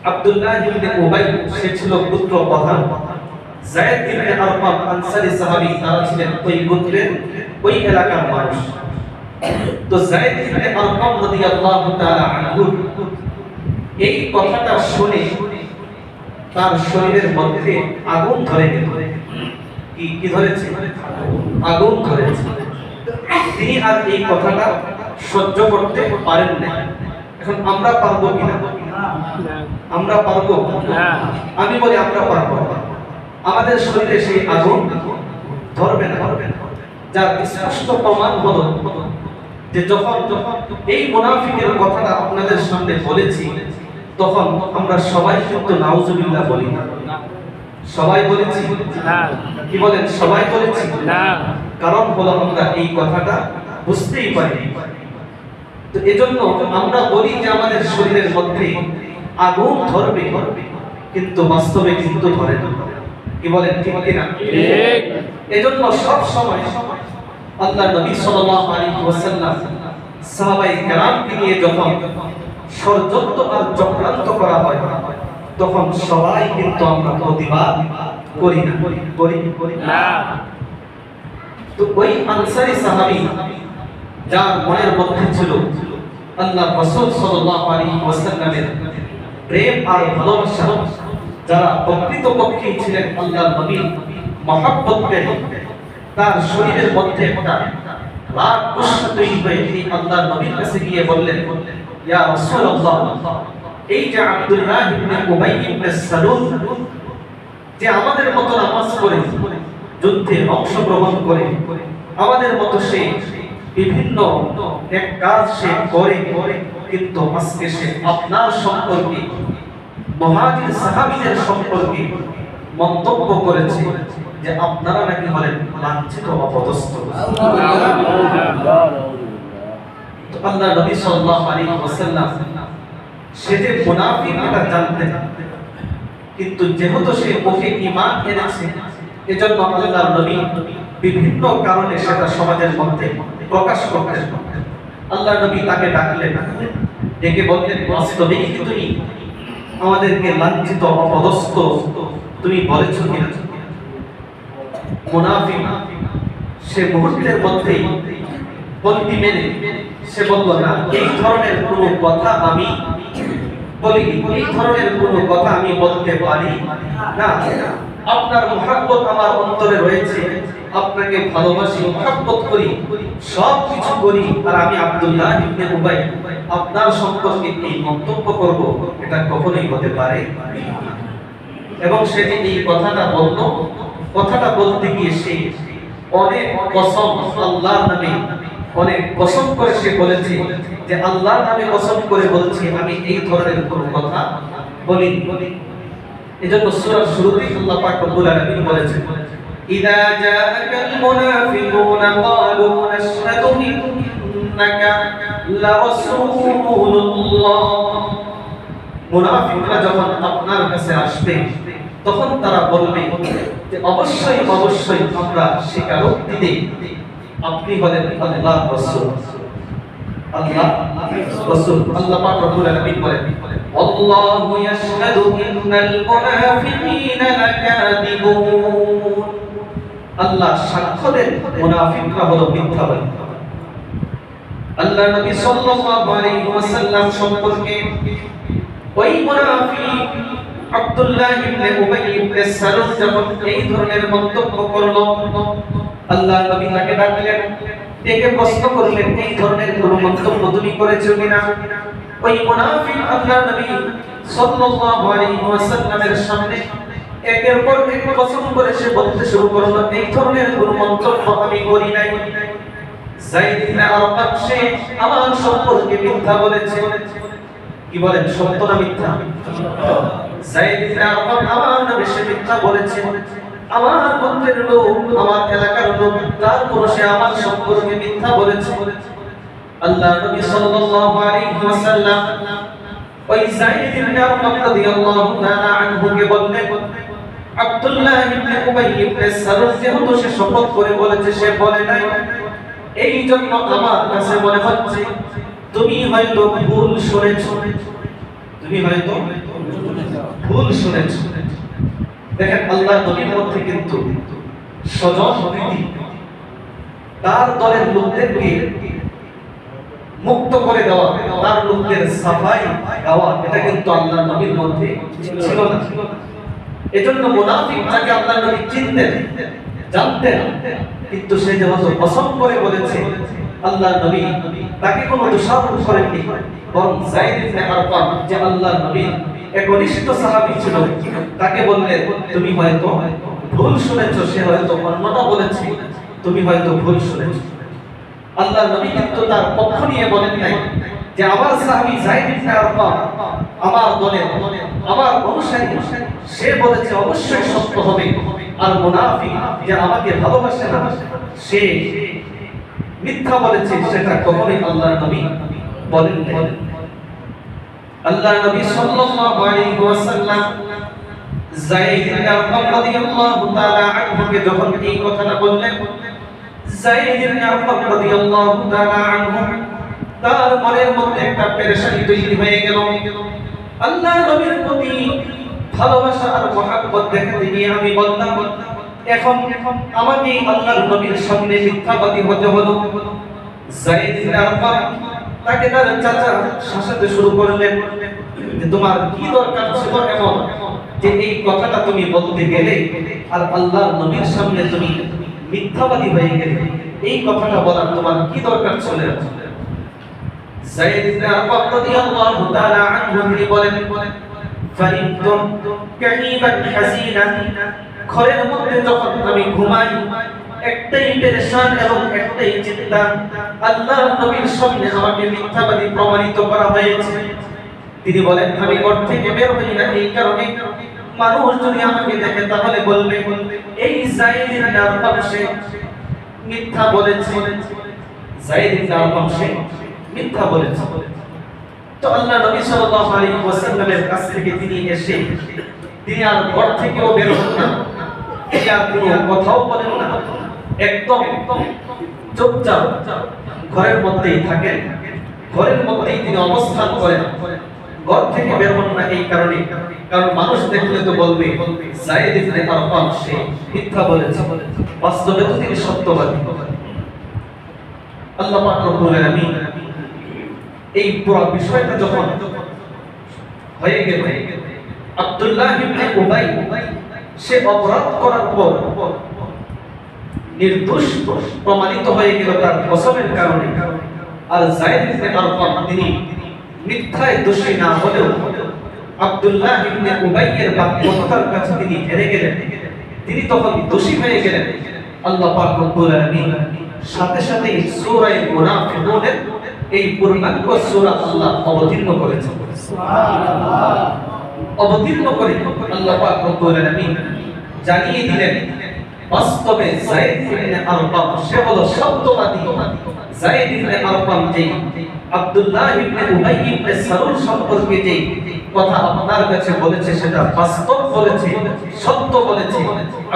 [SPEAKER 1] আব্দুল্লাহ ইবনে উবাই সে ছিল গোত্র প্রধান, যায়েদ ইবনে আরকাম আনসারী সাহাবী তারা ছিলেন ওই গোত্রের ওই এলাকার মানুষ। তো যায়েদ ইবনে আরকাম রাদিয়াল্লাহু তাআলা আনহু এই কথাটা শুনে তার শরীরের মধ্যে আগুন ধরে গেল। কি ধরেছে? আগুন ধরেছে। তিনি আর এই কথাটা সহ্য করতে পারেন না। এখন আমরা পারবো কিনা? আমরা পারবো? আমি বলি আমরা পারবো। আমাদের শরীরে সেই আগুন ধরবে না, যার স্পষ্ট প্রমাণ হলো যে যখন এই মুনাফিকের কথাটা আপনাদের সামনে বলেছি, তখন আমরা সবাই কিন্তু নাউজুবিল্লাহ বলি না। সবাই বলেছি না? কি বলেন, সবাই বলেছি না? কারণ হলো আমরা এই কথাটা বুঝতেই পারি। তো এজন্য আমরা বলি যে আমাদের শরীরের মধ্যে আগুন ধরবে, কিন্তু বাস্তবে কিন্তু ধরে না। কি বলেন, ঠিক কিনা? ঠিক। এজন্য সব সময় আল্লাহর নবী সাল্লাল্লাহু আলাইহি ওয়াসাল্লাম সাহাবায়ে কেরামকে নিয়ে যখন ষড়যন্ত্র আর চক্রান্ত করা হয়, তখন সবাই কিন্তু আমরা প্রতিবাদ করি না। তো ওই আনসারী সাহাবী যার মনের মধ্যে ছিল আল্লাহ রাসূল সাল্লাল্লাহু আলাইহি ওয়াসাল্লামের প্রেম আর ভালোবাসা, যারা প্রকৃতপক্ষে ছিলেন আল্লাহর নবীর মহব্বতকারী, তার শরীরের মধ্যে একটা রাগ গুসা তৈরি হয়ে তিনি আল্লাহর নবীর কাছে গিয়ে বললেন, ইয়া রাসূলুল্লাহ, এই যে আব্দুল্লাহ ইবনে উবাই ইবনে সালুল যে আমাদের মতো নামাজ পড়ে, যুদ্ধে অংশগ্রহণ করে, আমাদের মতো সে বিভিন্ন এক কাজ সে করে, কিন্তু আজকে সে আপনার সম্পর্কে, মুহাজির সাহাবীদের সম্পর্কে মন্তব্য করেছে যে আপনারা নাকি হলেন লাঞ্ছিত অপদস্থ। তো আল্লাহ নবী সাল্লাল্লাহু আলাইহি ওয়াসাল্লাম সে যে মুনাফিক এটা জানতেন, কিন্তু যেহেতু সে মুখে ঈমান এনেছে, এজন্য আল্লাহর নবী বিভিন্ন কারণে সেটা সমাজের মধ্যে প্রকাশ করতেন। আল্লাহর নবী তাকে ডাকলেন, ডেকে বললেন, বাস্তবে কি তুমি আমাদেরকে লাঞ্ছিত অপদস্থ তুমি বলেছো কিনা? মুনাফিক সে মুহূর্তের মধ্যেই বলতি মেনে সে বলল, না, এই ধরনের কোনো কথা আমি বলি, এই ধরনের কোনো কথা আমি বলতে পারি না। আপনার মহব্বত আমার অন্তরে রয়েছে, আপনাকে ভালোবাসি, মহব্বত করি, সব কিছু করি, আর আমি আব্দুল্লাহ ইবনে উবাই আপনার সম্পর্কে এই মন্তব্য করব, এটা কখনোই হতে পারে না। এবং সে যে এই কথাটা বলল, কথাটা বলতে গিয়ে সে অনেক কসম আল্লাহর নামে, অনেক কসম করে সে বলেছে যে আল্লাহর নামে কসম করে বলছি আমি এই ধরনের কোনো কথা বলিনি। এজন্য সূরার শুরুতেই আল্লাহ পাক রব্বুল আলামিন বলেছেন, ইযা জাআকাল মুনাফিকুনা ক্বালু নাশহাদু ইন্নাকা লারাসূলুল্লাহ। মুনাফিকরা যখন আপনার কাছে আসবে, তখন তারা বলবে যে অবশ্যই অবশ্যই আমরা স্বীকারোক্তি দিই আপনি হলেন আল্লাহর রাসূল। আল্লাহ রাসূল, আল্লাহ পাক রব্বুল আলামিন বলেন, আল্লাহু ইয়াশহাদু ইন্নাল মুনাফিকিনা লাকাযিবুন। আল্লাহ সাক্ষ্য দেন মুনাফিকরা হলো মিথ্যাবাদী। আল্লাহ নবী সাল্লাল্লাহু আলাইহি ওয়াসাল্লাম সম্পর্কে ওই মুনাফিক আব্দুল্লাহ ইবনে উবাই ইবনে সালুল যখন এই ধরনের মন্তব্য করলো, আল্লাহ নবী তাকে ডাকলেন, ডেকে প্রশ্ন করলেন, এই ধরনের কোনো মন্তব্য তুমি করেছো কিনা? ওই মুনাফিক আল্লাহ নবী সাল্লাল্লাহু আলাইহি ওয়াসাল্লামের সামনে একের পর এক কসম করে সে বলতে শুরু করলো, এই ধরনের কোনো মন্তব্য আমি করি নাই। যায়েদ ইবনে আরকাম সে আমার সম্পর্কে মিথ্যা বলেছে। কি বলেন, সত্য না মিথ্যা? যায়েদ ইবনে আরকাম আমার নামে সে মিথ্যা বলেছে। আমার গোত্রের লোক, আমার এলাকার লোক, তারপর সে আমার সম্পর্কে মিথ্যা বলেছে। আল্লাহ নবী সাল্লাল্লাহু আলাইহি ওয়াসাল্লাম ওই যায়েদ ইবনে আরকাম রাদিয়াল্লাহু তাআলা আনহুকে বললেন, আব্দুল্লাহ ইবনে উবাই ইবনে সালুল যেহেতু সে শপথ করে বলেছে সে বলে নাই, এই জন্য আমার কাছে মনে হচ্ছে তুমি হয়তো ভুল শুনেছো, তুমি হয়তো ভুল শুনেছো। দেখেন আল্লাহর নবীর মধ্যে কিন্তু স্বজন প্রীতি, তার দলের লোকদেরকে মুক্ত করে দেওয়া, তার লোকদের সাফাই গাওয়া, এটা কিন্তু আল্লাহর নবীর মধ্যে ছিল না। এজন্য মুনাফিক যাকে আল্লাহর নবী চিনতেন, জানতেন, কিন্তু সে যেহেতু কসম করে বলেছে, আল্লাহর নবী তাকে কোনো দোষারোপ করেননি, বরং যায়েদ ইবনে আরকাম যে আল্লাহর নবীর একনিষ্ঠ সাহাবী ছিল, তাকে বললেন তুমি হয়তো ভুল শুনেছো, সে হয়তো অন্যটা বলেছে, তুমি হয়তো ভুল শুনেছো। আল্লাহর নবী কিন্তু তার পক্ষ নিয়ে বলেন নাই, যে আমার সাহাবী যায়েদ ইবনে আরকাম আমার দলের আমার অনুসারী, সে বলেছে অবশ্যই সত্য হবে। আর মুনাফিক যে আমাকে ভালোবাসে না, সে মিথ্যা বলেছে, সেটা কখনোই আল্লাহর নবী বলেন না। আল্লাহর নবী সাল্লাল্লাহু আলাইহি ওয়াসাল্লাম যায়েদ ইবনে আরকাম রাদিয়াল্লাহু তাআলা আনহুকে যখন এই কথাটা বললেন, যায়েদ ইবনে আরকাম রাদিয়াল্লাহু তাআলা আনহু তার মনের মধ্যে একটা পেরেশানি তৈরি হয়ে গেল। আল্লাহর নবীর প্রতি ভালোবাসা আর মহব্বত দেখাতে গিয়ে আমি বললাম, এখন আমাকে আল্লাহর নবীর সামনে মিথ্যাবাদী হতে হলো। যায়েদ ইবনে আরকাম তাকে তার চাচা শাসাতে শুরু করলেন যে তোমার কি দরকার ছিল এমন যে এই কথাটা তুমি বলতে গেলে আর আল্লাহর নবীর সামনে তুমি মিথ্যাবাদী হয়ে গেলে, এই কথাটা বলার তোমার কি দরকার ছিল? যায়েদ ইবনে আরকাম রাদিয়াল্লাহু তাআলা আনহু তিনি বলেন, ফারিদতুম কাহিবান হাসিনা, ঘরের মধ্যে যখন আমি ঘুমাই একটাই পেরেশান এবং একটাই চিন্তা, আল্লাহর নবীর সামনে আমাকে মিথ্যাবাদী প্রমাণিত করা হয়েছে। তিনি বলেন, আমি ঘর থেকে বের হই না এই কারণে মানুষ যদি আমাকে দেখে তাহলে বলবে এই যায়েদ ইবনে আরকাম সে মিথ্যা বলেছে, যায়েদ ইবনে আরকাম সে মিথ্যা বলেছে। তো আল্লাহ নবী সাল্লাল্লাহু আলাইহি ওয়াসাল্লামের কাছ থেকে তিনি এসে তিনি আর ঘর থেকেও বের হন না, তিনি আর কোনো কথাও বলেন না, একদম চুপচাপ ঘরের মধ্যেই থাকেন, ঘরের মধ্যেই তিনি অবস্থান করেন, ঘর থেকে বের হন না। এই কারণে, কারণ মানুষ দেখলে তো বলবে যায়েদ ইবনে আরকাম সে মিথ্যা বলেছে, বাস্তবে তো তিনি সত্যবাদী। আল্লাহ পাক রব্বুল আলামিন এই পুরো বিষয়টা যখন হয়ে গেল, আব্দুল্লাহ ইবনে উবাই সে অপরাধ করার পর নির্দোষ প্রমাণিত হয়ে গেল তার কসমের কারণে, আর যায়েদ ইবনে আরকাম তিনি মিথ্যায় দোষী না হলেও আব্দুল্লাহ ইবনে উবাইয়ের বাক্যতার কাছে তিনি হেরে গেলেন, তিনি তখন দোষী হয়ে গেলেন। আল্লাহ পাক রব্বুল আলামিন সাথে সাথে সূরা মুনাফিকুনের এই পূর্ণাঙ্গ সূরা আল্লাহ অবতীর্ণ করেছেন। সুবহানাল্লাহ। অবতীর্ণ করে আল্লাহ পাক রব্বুল আলামিন জানিয়ে দিলেন বাস্তবে যায়েদ ইবনে আরকাম সে হলো সত্যবাদী। যায়েদ ইবনে আরকাম যে আব্দুল্লাহ ইবনে উবাই ইবনে সালুল সম্পর্কে যে কথা আপনার কাছে বলেছে সেটা বাস্তব বলেছে, সত্য বলেছে।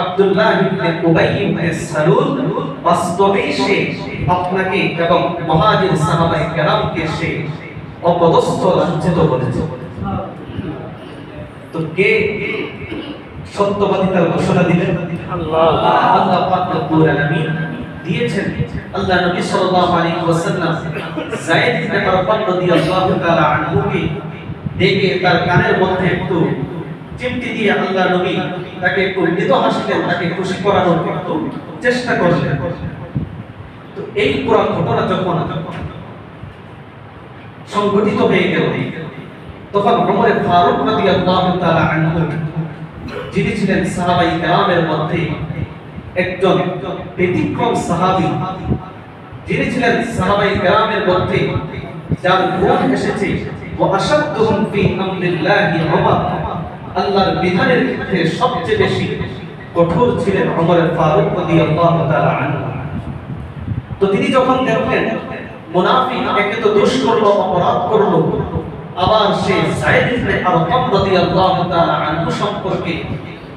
[SPEAKER 1] আব্দুল্লাহ ইবনে উবাই ইবনে সালুল বাস্তবেই সে আপনাকে এবং মুহাজির সাহাবায়ে কেরামকে সে অপদস্থ লাঞ্ছিত করেছে। তো কে সত্যবাদিতার ঘোষণা দিলেন? আল্লাহ। আল্লাহ পাক রব্বুল আলামিন দিয়েছেন। আল্লাহ নবী সাল্লাল্লাহু আলাইহি ওয়াসাল্লাম যায়েদ ইবনে আরকাম রাদিয়াল্লাহু তাআলা আনহুকে ডেকে তার কানের মধ্যে একটু চিমটি দিয়ে আল্লাহ নবী তাকে একটু মৃদু হাসলেন, তাকে খুশি করানোর একটু চেষ্টা করলেন। তো এই পুরো ঘটনা যখন সংঘটিত হয়ে গেল, তখন ওমর ফারুক রাদিয়াল্লাহু তাআলা আনহু যিনি ছিলেন সাহাবায়ে কেরামের মধ্যে একজন ব্যতিক্রম সাহাবী, যিনি ছিলেন সাহাবায়ে কেরামের মধ্যে যার গুণ এসেছে ওয়াশাদুহুম ফি আমরিল্লাহি ওমর, আল্লাহর বিধানের ক্ষেত্রে সবচেয়ে বেশি কঠোর ছিলেন ওমর ফারুক রাদিয়াল্লাহু তাআলা আনহু। তো তিনি যখন দেখলেন মুনাফিক একে তো দোষ করলো, অপরাধ করলো, আবার সে যায়েদ ইবনে আরকাম রাদিয়াল্লাহু তাআলা আনহু সম্পর্কে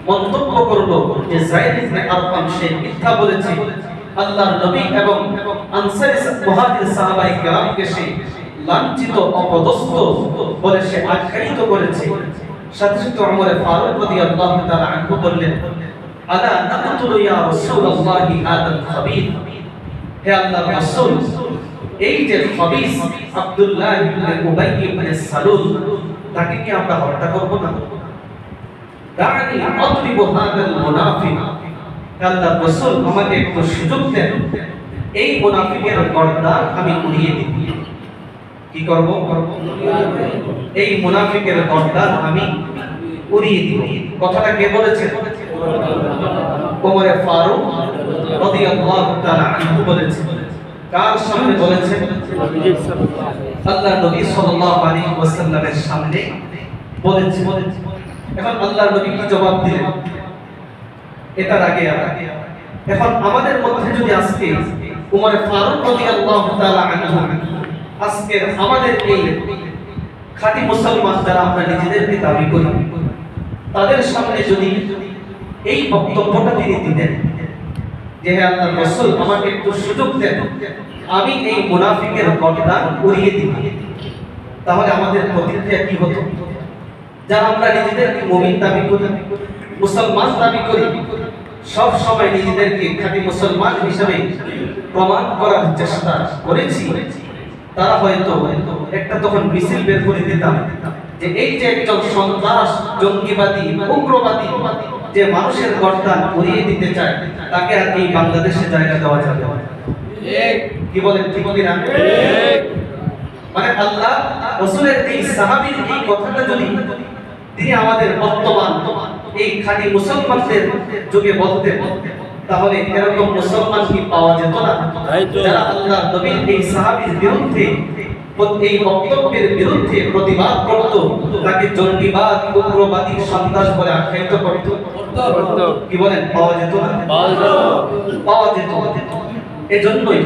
[SPEAKER 1] মন্তব্য করলো যে যায়েদ ইবনে আরকাম সে মিথ্যা বলেছে, আল্লাহর নবী এবং আনসারী মুহাজির সাহাবায়ে কেরামকে সে লাঞ্ছিত, অপদস্থ বলে সে আখ্যায়িত করেছে। সাথে সাথে ওমর ফারুক রাদিয়াল্লাহু তাআলা আনহু বললেন, আলা নাকতুলু ইয়া রাসূলুল্লাহি হাদাল খাবীর, হে আল্লাহর রাসূল, এই যে খবিস আব্দুল্লাহ ইবনে উবাই ইবনে সালুল, তাকে কি আমরা হত্যা করব না? দানি আদরিবু হাদাল মুনাফিক, আল্লাহর রাসূল আমাকে একটু সুযোগ দেন, এই মুনাফিকের গর্দান আমি উড়িয়ে দিব। কি করব? এই মুনাফিকের গর্দান আমি উড়িয়ে দিব। কথাটা কে বলেছে? ওমর ফারুক রাদিয়াল্লাহু তাআলা আনহু বলেছে। কার সামনে বলেছেন? আল্লাহ নবী সাল্লাল্লাহু আলাইহি ওয়াসাল্লামের সামনে বলেছেন। এখন আল্লাহ নবী কি জবাব দিলেন এটার আগে এখন আমাদের মধ্যে যদি আজকে উমর ফারুক রাদিয়াল্লাহু তাআলা আনহু আজকে আমাদের এই খাঁটি মুসলমান যারা আমরা নিজেদেরকে দাবি করি তাদের সামনে যদি এই বক্তব্যটা তিনি দিতেন যে হে আল্লাহর রাসূল আমাকে একটু সুযোগ দেন, আমি এই মুনাফিকের গর্দান উড়িয়ে দিব, তাহলে আমাদের প্রতিক্রিয়া কি হতো? যারা আমরা নিজেদেরকে মুমিন দাবি করি, মুসলমান দাবি করি, সব সময় নিজেদেরকে খাঁটি মুসলমান হিসেবে প্রমাণ করার চেষ্টা করেছি, তারা হয়তো একটা তখন মিছিল বের করে দিতাম যে এই যে একজন সন্ত্রাস, জঙ্গিবাদী, উগ্রবাদী যে মানুষের গর্দান উড়িয়ে দিতে চায় তাকে আর এই বাংলাদেশে জায়গা দেওয়া যাবে না। কি বলেন, ঠিক কি না? মানে আল্লাহ রাসূলের এই সাহাবীর এই কথাটা যদি তিনি আমাদের বর্তমান এই খাঁটি মুসলমানদের যুগে বলতেন তাহলে এরকম মুসলমান কি পাওয়া যেত না? যারা আল্লাহ নবীর এই সাহাবীর বিরুদ্ধে এই বক্তব্যের বিরুদ্ধে প্রতিবাদ করত, তাকে জঙ্গিবাদ, উগ্রবাদী, সন্ত্রাস বলে আখ্যায়িত করত, কি বলেন পাওয়া যেত না? পাওয়া যেত। এজন্যই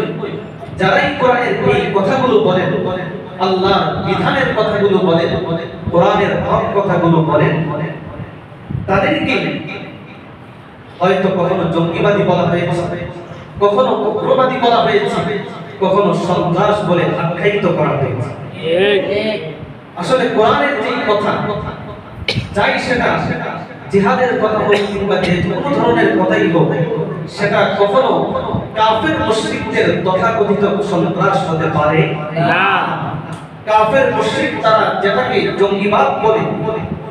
[SPEAKER 1] যারাই কোরআনের এই কথাগুলো বলেন, আল্লাহর বিধানের কথাগুলো বলেন, কোরআনের হক কথাগুলো বলেন, তাদেরকে হয়তো কখনো জঙ্গিবাদী বলা হয়েছে, কখনো উগ্রবাদী বলা হয়েছে, কখনো সন্ত্রাস বলে আখ্যায়িত করা হয়েছে। আসলে কোরআনের যে কথা যাই সেটা জিহাদের কথা হোক কিংবা যে কোনো ধরনের কথাই হোক, সেটা কখনো কাফের মুশরিকদের তথাকথিত সন্ত্রাস হতে পারে না। কাফের মুশরিক তারা যেটাকে জঙ্গিবাদ বলে,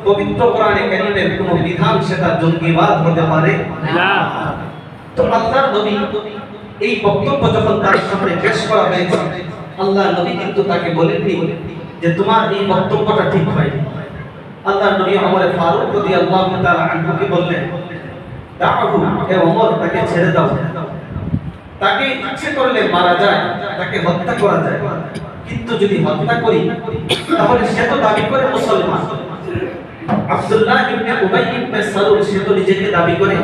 [SPEAKER 1] পবিত্র কোরআনে কারীমের কোনো বিধান সেটা জঙ্গিবাদ হতে পারে না। তো আল্লাহর নবী এই বক্তব্য যখন তার সামনে পেশ করা হয়েছে, আল্লাহর নবী কিন্তু তাকে বলেননি যে তোমার এই বক্তব্যটা ঠিক হয়নি। আল্লাহর নবী ওমর ফারুক রাদিয়াল্লাহু তাআলা আনহুকে বললেন, দাউহু, হে ওমর তাকে ছেড়ে দাও, তাকে ইচ্ছে করলে মারা যায়, তাকে হত্যা করা যায়, কিন্তু যদি হত্যা করি তাহলে সে তো দাবি করে মুসলমান। আব্দুল্লাহ ইবনে উবাই ইবনে সালুল সে তো নিজেকে দাবি করে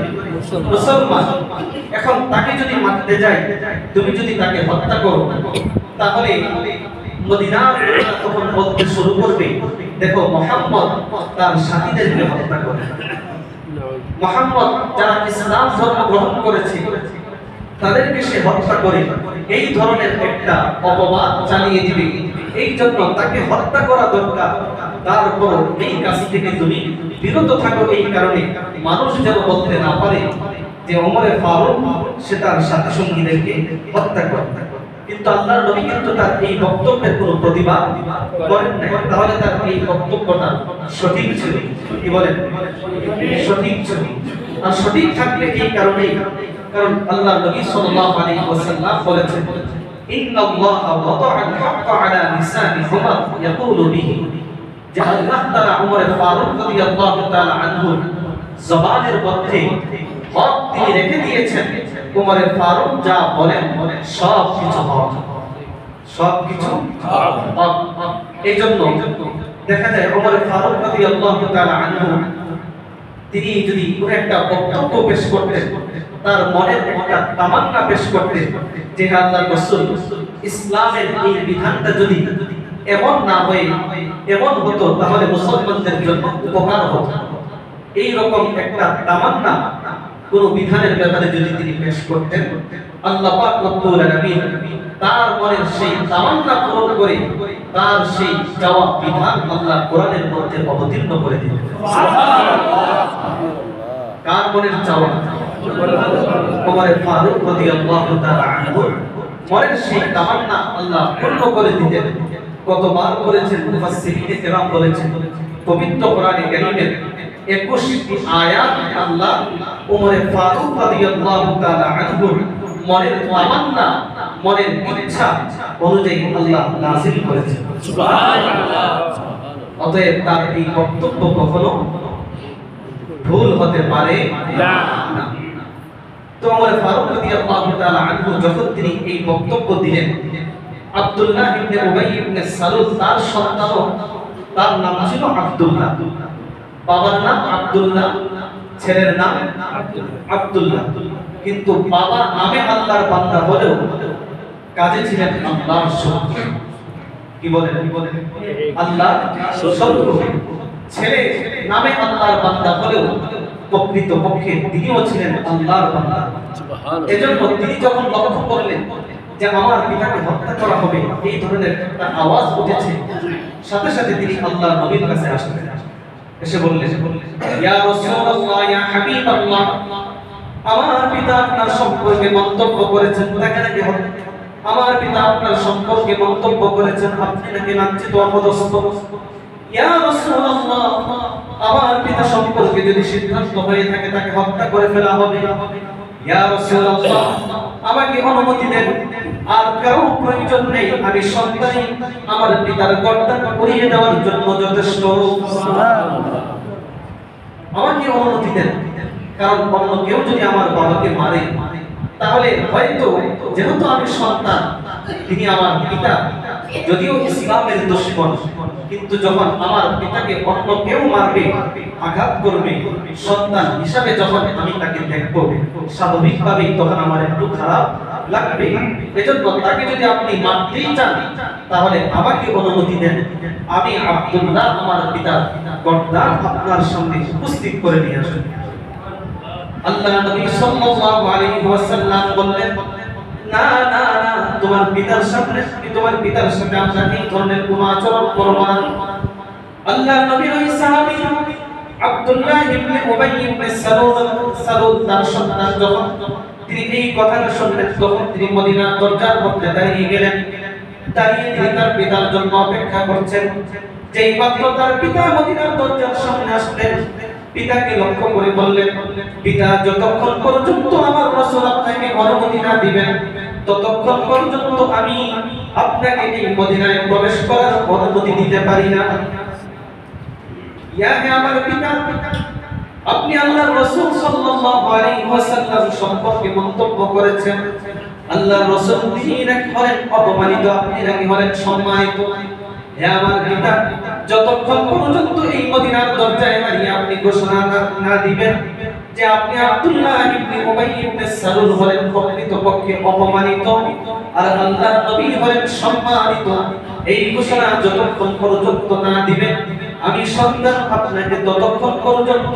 [SPEAKER 1] মুসলমান। এখন তাকে যদি মারতে যায়, তুমি যদি তাকে হত্যা করো, তাহলে মদিনার লোকেরা তখন বলতে শুরু করবে, দেখো মুহাম্মদ তার সাথীদেরকে হত্যা করে, মুহাম্মদ যারা ইসলাম ধর্ম গ্রহণ করেছে তাদেরকে সে হত্যা করে, এই ধরনের একটা অপবাদ চালিয়ে দিবে। এই জন্য তাকে হত্যা করা দরকার। তারপর এই কাজ থেকে তুমি বিরত থাকো, এই কারণে মানুষ যেন বলতে না পারে যে ওমর ফারুক সে তার সাথী সঙ্গীদেরকে হত্যা করে। কিন্তু আল্লাহর নবী কিন্তু তার এই বক্তব্যের কোনো প্রতিবাদ করেন না। তাহলে তার এই বক্তব্যটা সঠিক ছিল, কি বলেন? সঠিক ছিল। আর সঠিক থাকলে এই কারণেই, কারণ আল্লাহর নবী সাল্লাল্লাহু আলাইহি ওয়াসাল্লাম বলেছেন, ইন্নাল্লাহা ওয়াদাআল হাক্কা আলা লিসানি উমর ইয়াকুলু বিহি, যে আল্লাহ তাআলা ওমর ফারুক রাদিয়াল্লাহু তাআলা আনহুর জবানের মধ্যে হক তিনি রেখে দিয়েছেন। ওমর ফারুক যা বলেন সব কিছু হক, সব কিছু হক। এইজন্য দেখা যায় ওমর ফারুক রাদিয়াল্লাহু তাআলা আনহু তিনি যদি কোনো একটা বক্তব্য পেশ করতেন, তার মনের একটা তামান্না পেশ করতেন যে আল্লাহর রাসূল ইসলামের এই বিধানটা যদি এমন না হয়ে এমন হতো তাহলে মুসলমানদের জন্য উপকার হতো, এই রকম একটা তামান্না কোন বিধানের ব্যাপারে যদি তিনি পেশ করতেন, আল্লাহ পাক রব্বুল আলামিন তার মনের সেই তামান্না পূরণ করে তার সেই চাওয়া বিধান আল্লাহ কোরআনের মধ্যে অবতীর্ণ করে দিতেন। সুবহানাল্লাহ। কার মনের চাওয়া? ওমর ফারুক রাদিয়াল্লাহু তাআলা আনহু মনের সেই তামান্না আল্লাহ পূর্ণ করে দিতেন। কতবার করেছেন মুফাসসিরিনে কেরাম বলেছেন, পবিত্র কোরআনে কারীমের 21টি আয়াত আল্লাহ ওমর ফারুক রাদিয়াল্লাহু তাআলা আনহুর মনের তামান্না, মনের ইচ্ছা অনুযায়ী আল্লাহ নাযিল করেছেন। সুবহানাল্লাহ। অতএব তার এই বক্তব্য কখনো ভুল হতে পারে না। তো ওমর ফারুক রাদিয়াল্লাহু তাআলা আনহু যখন তিনি এই বক্তব্য দিলেন, আব্দুল্লাহ ইবনে উবাই ইবনে সালুল তার সন্তান, তার নাম ছিল আব্দুল্লাহ, বাবার নাম আব্দুল্লাহ, ছেলের নাম আব্দুল্লাহ, কিন্তু বাবা নামে আল্লাহর বান্দা হলেও কাজে ছিলেন আল্লাহর শত্রু। কি বলেন আল্লাহর শত্রু। ছেলে নামে আল্লাহর বান্দা হলেও প্রকৃত পক্ষে তিনিও ছিলেন আল্লাহর বান্দা। এজন্য তিনি যখন লক্ষ্য করলেন যে আমার পিতাকে হত্যা করা হবে, এই ধরনের একটা আওয়াজ উঠেছে, সাথে সাথে তিনি আল্লাহর নবীর কাছে আসলেন, এসে বললেন, ইয়া রাসূলুল্লাহ, ইয়া হাবিবাল্লাহ, আমার পিতা আপনার সম্পর্কে মন্তব্য করেছেন, তাকে নাকি আমার পিতা আপনার সম্পর্কে মন্তব্য করেছেন, আপনি নাকি লাঞ্ছিত অপদস্থ। ইয়া রাসূলুল্লাহ, আমার পিতা সম্পর্কে যদি সিদ্ধান্ত হয়ে থাকে তাকে হত্যা করে ফেলা হবে। ইয়া রাসূলুল্লাহ, আমাকে অনুমতি দেন, আর কারো প্রয়োজন নেই, আমি সন্তানই আমার পিতার গর্দান উড়িয়ে দেওয়ার জন্য যথেষ্ট। সুবহানাল্লাহ। আমাকে অনুমতি দেন, কারণ অন্য কেউ যদি আমার বাবাকে মারে তাহলে হয়তো যেহেতু আমি সন্তান, তিনি আমার পিতা, যদিও ইসলামের দুশমন, কিন্তু যখন আমার পিতাকে অন্য কেউ মারবে, আঘাত করবে, সন্তান হিসাবে যখন আমি তাকে দেখব, স্বাভাবিকভাবেই তখন আমার একটু খারাপ লাগবে। এজন্য তাকে যদি আপনি মারতেই চান তাহলে আমাকে অনুমতি দেন, আমি আব্দুল্লাহ আমার পিতার গর্দান আপনার সামনে উপস্থিত করে নিয়ে আসুন। আল্লাহ নবী সাল্লাল্লাহু আলাইহি ওয়াসাল্লাম বললেন, না না না, তোমার পিতার সামনে, তোমার পিতার সাথে আমরা এই ধরনের কোনো আচরণ করব না। আল্লাহ নবীর ওই সাহাবী আব্দুল্লাহ ইবনে উবাই ইবনে সালুল তার সন্তান যখন তিনি এই কথাটা শুনলেন, তখন তিনি মদিনার দরজার মধ্যে দাঁড়িয়ে গেলেন। দাঁড়িয়ে তিনি তার পিতার জন্য অপেক্ষা করছেন। যেই মাত্র তার পিতা মদিনার দরজার সামনে আসলেন, পিতাকে লক্ষ্য করে বললেন, পিতা, যতক্ষণ পর্যন্ত আমার রাসূল আপনাকে অনুমতি না দিবেন ততক্ষণ পর্যন্ত আমি আপনাকে এই মদিনায় প্রবেশ করার অনুমতি দিতে পারি না। ইয়া হে আমার পিতা, আপনি আল্লাহর রাসূল সাল্লাল্লাহু আলাইহি ওয়াসাল্লাম সম্পর্কে মন্তব্য করেছেন, আল্লাহর রাসূল তিনি নাকি হলেন অপমানিত, আপনি নাকি হলেন সম্মানিত। হে আমার পিতা, যতক্ষণ পর্যন্ত এই মদিনার দরজায় দাঁড়িয়ে আপনি ঘোষণা না দিবেন যে আপনি আব্দুল্লাহ ইবনে উবাই ইবনে সালুল হলেন প্রকৃতপক্ষে অপমানিত আর আল্লাহর নবী হলেন সম্মানিত, এই ঘোষণা যতক্ষণ পর্যন্ত না দিবেন আমি সন্তান আপনাকে ততক্ষণ পর্যন্ত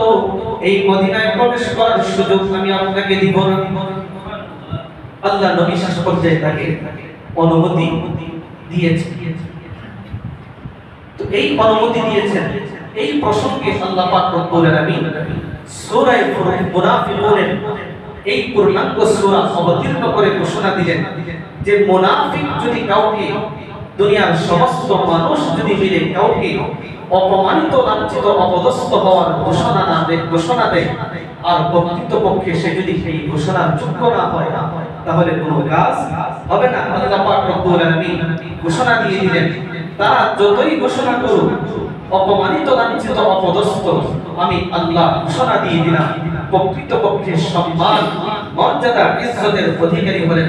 [SPEAKER 1] এই মদিনায় প্রবেশ করার সুযোগ আমি আপনাকে দিব না। আল্লাহ নবী শেষ পর্যায়ে তাকে অনুমতি দিয়েছেন। তো এই অনুমতি দিয়েছেন, এই প্রসঙ্গে আল্লাহ পাক রব্বুল আলামিন সূরা মুনাফিকুনের এই পূর্ণাঙ্গ সূরা অবতীর্ণ করে ঘোষণা দিলেন যে মুনাফিক যদি কাউকে, দুনিয়ার সমস্ত মানুষ যদি মিলে কাউকে অপমানিত, লাঞ্ছিত, অপদস্থ হওয়ার ঘোষণা দেয় আর প্রকৃতপক্ষে সে যদি সেই ঘোষণার যোগ্য না হয় তাহলে কোনো কাজ হবে না। আল্লাহ পাক রব্বুল আলামিন ঘোষণা দিয়ে দিলেন, তারা যতই ঘোষণা করুক অপমানিত, লাঞ্ছিত, অপদস্থ, আমি আল্লাহ ঘোষণা দিয়ে দিলাম প্রকৃতপক্ষে সম্মান, মর্যাদা, ইজ্জতের অধিকারী হলেন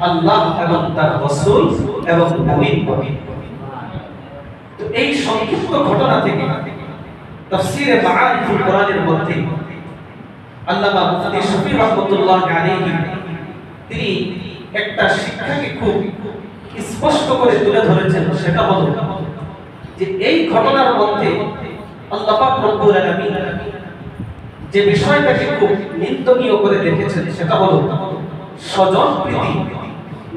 [SPEAKER 1] আল্লাহ এবং তার রাসূল এবং মুমিন। তো এই সংক্ষিপ্ত ঘটনা থেকে তাফসীরে মাআরিফুল কোরআনের মধ্যে আল্লামা মুফতি শফি রাহমাতুল্লাহ আলাইহি তিনি একটা শিক্ষাকে খুব স্পষ্ট করে তুলে ধরেছেন। সেটা হলো যে এই ঘটনার মধ্যে আল্লাহ পাক রব্বুল আলামিন যে বিষয়টাকে খুব নিন্দনীয় করে দেখেছেন সেটা হলো স্বজন প্রীতি,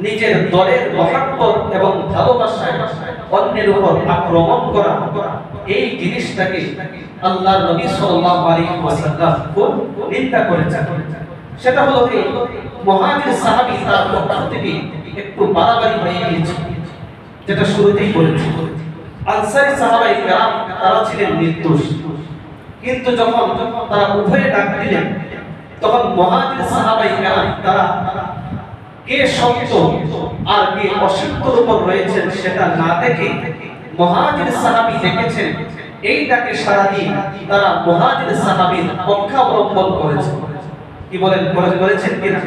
[SPEAKER 1] নিজের দলের মহাব্বত এবং ভালোবাসায় অন্যের উপর আক্রমণ করা, এই জিনিসটাকে আল্লাহর নবী সাল্লাল্লাহু আলাইহি ওয়াসাল্লাম খুব নিন্দা করেছেন। সেটা হলো যে মুহাজির সাহাবী তার পক্ষ থেকে একটু বাড়াবাড়ি হয়ে গিয়েছে, যেটা শুরুতেই বলেছি। আনসারী সাহাবায়ে কেরাম তারা ছিলেন নির্দোষ, কিন্তু যখন তারা উভয়ে ডাক দিলেন তখন মুহাজির সাহাবায়ে কেরাম তারা কে সত্য আর কে অসত্যের উপর রয়েছেন সেটা না দেখে মুহাজির সাহাবী দেখেছেন এই ডাকে সাড়া দিয়ে তারা মুহাজির সাহাবীর পক্ষাবলম্বন করেছে। কি বলেন, বলেছেন কিনা?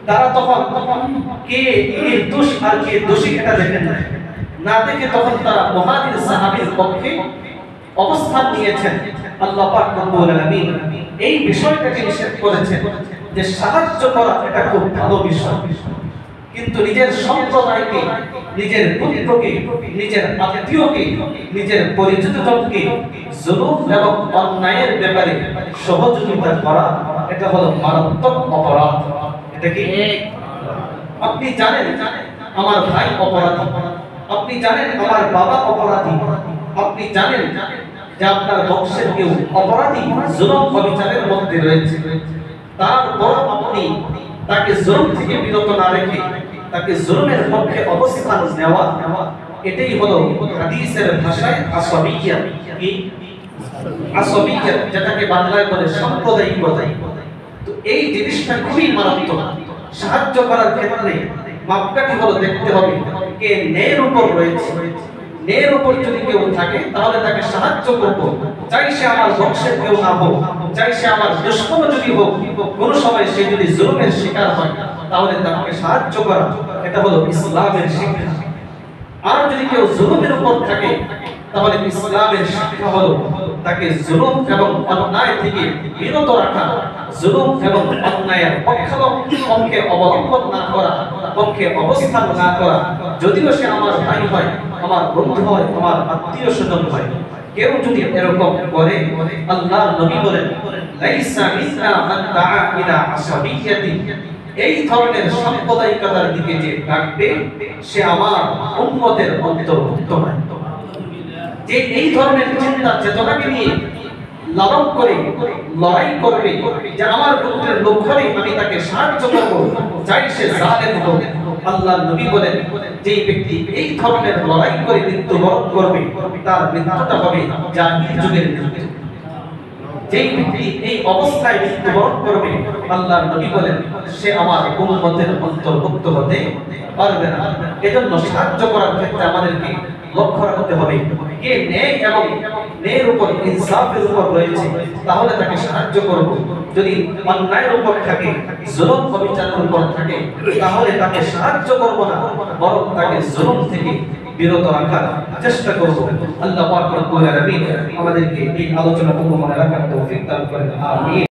[SPEAKER 1] তারা তখন কে নির্দোষ আর কে দোষী এটা দেখেন না দেখে তখন তারা মুহাজির সাহাবীর পক্ষে অবস্থান নিয়েছেন। আল্লাহ পাক রব্বুল আলামিন এই বিষয়টাকে নিষেধ করেছেন যে সাহায্য করা এটা খুব ভালো বিষয়, কিন্তু নিজের সম্প্রদায়কে, নিজের পুত্রকে, নিজের আত্মীয়কে, নিজের পরিচিতজনকে জুলুম এবং অন্যায়ের ব্যাপারে সহযোগিতা করা এটা হলো মারাত্মক অপরাধ। এটা কি? আপনি জানেন আমার ভাই অপরাধী, আপনি জানেন আমার বাবা অপরাধী, আপনি জানেন যে আপনার বংশের কেউ অপরাধী, জুলুম অবিচারের মধ্যে রয়েছে, তারপর আপনি তাকে জুলুম থেকে বিরত না রেখে তাকে জুলুমের পক্ষে অবস্থান নেওয়া, এটাই হলো হাদিসের ভাষায় আসাবিয়্যা। কি? আসাবিয়্যা, যেটাকে বাংলায় বলে সাম্প্রদায়িকতা। তো এই জিনিসটা খুবই মারাত্মক। সাহায্য করার ক্ষেত্রে মাপকাঠি হলো দেখতে হবে কে ন্যায়ের উপর রয়েছে। ন্যায়ের উপর যদি কেউ থাকে তাহলে তাকে সাহায্য করব, চাই সে আমার বংশের কেউ না হোক, চাই সে আমার দুশমন যদি হোক, কোন সময় সে যদি জুলুমের শিকার হয় তাহলে তাকে সাহায্য করা এটা হলো ইসলামের শিক্ষা। আর যদি কেউ জুলুমের উপর থাকে তাহলে ইসলামের শিক্ষা হলো তাকে জুলুম এবং অন্যায় থেকে বিরত রাখা, জুলুম এবং অন্যায়ের পক্ষে অবলম্বন না করা, পক্ষে অবস্থান না করা, যদিও সে আমার ভাই হয়, আমার বন্ধু হয়, আমার আত্মীয় স্বজন হয়। কেউ যদি এরকম করে, আল্লাহর নবী বলেন লাইসা মিন্না মান দাআ ইলা আসাবিয়্যাতি, এই ধরনের সাম্প্রদায়িকতার দিকে যে ডাকবে সে আমার উম্মতের অন্তর্ভুক্ত নয়। যে এই ধরনের চিন্তা চেতনাকে নিয়ে লালন করে লড়াই করবে যে আমার গোত্রের লোক হলে আমি তাকে সাহায্য করব, চাই সে জালেম হোক, আল্লাহর নবী বলেন যে ব্যক্তি এই ধরনের লড়াই করে মৃত্যুবরণ করবে তার মৃত্যুটা হবে জাহিলি যুগের মৃত্যু। যেই ব্যক্তি এই অবস্থায় মৃত্যুবরণ করবে আল্লাহর নবী বলেন সে আমার উম্মতের অন্তর্ভুক্ত হতে পারবে না। এজন্য সাহায্য করার ক্ষেত্রে আমাদেরকে লক্ষ্য রাখতে হবে কে ন্যায় এবং ন্যায়ের উপর ইনসাফের উপর রয়েছে তাহলে তাকে সাহায্য করব। যদি অন্যায়ের উপর থাকে, জুলুম অবিচারের উপর থাকে তাহলে তাকে সাহায্য করব না, বরং তাকে জুলুম থেকে বিরত রাখার চেষ্টা করব। আল্লাহ পাক রব্বুল আলামিন আমাদেরকে এই আলোচনাটুকু মনে রাখার তৌফিক দান করেন। আমিন।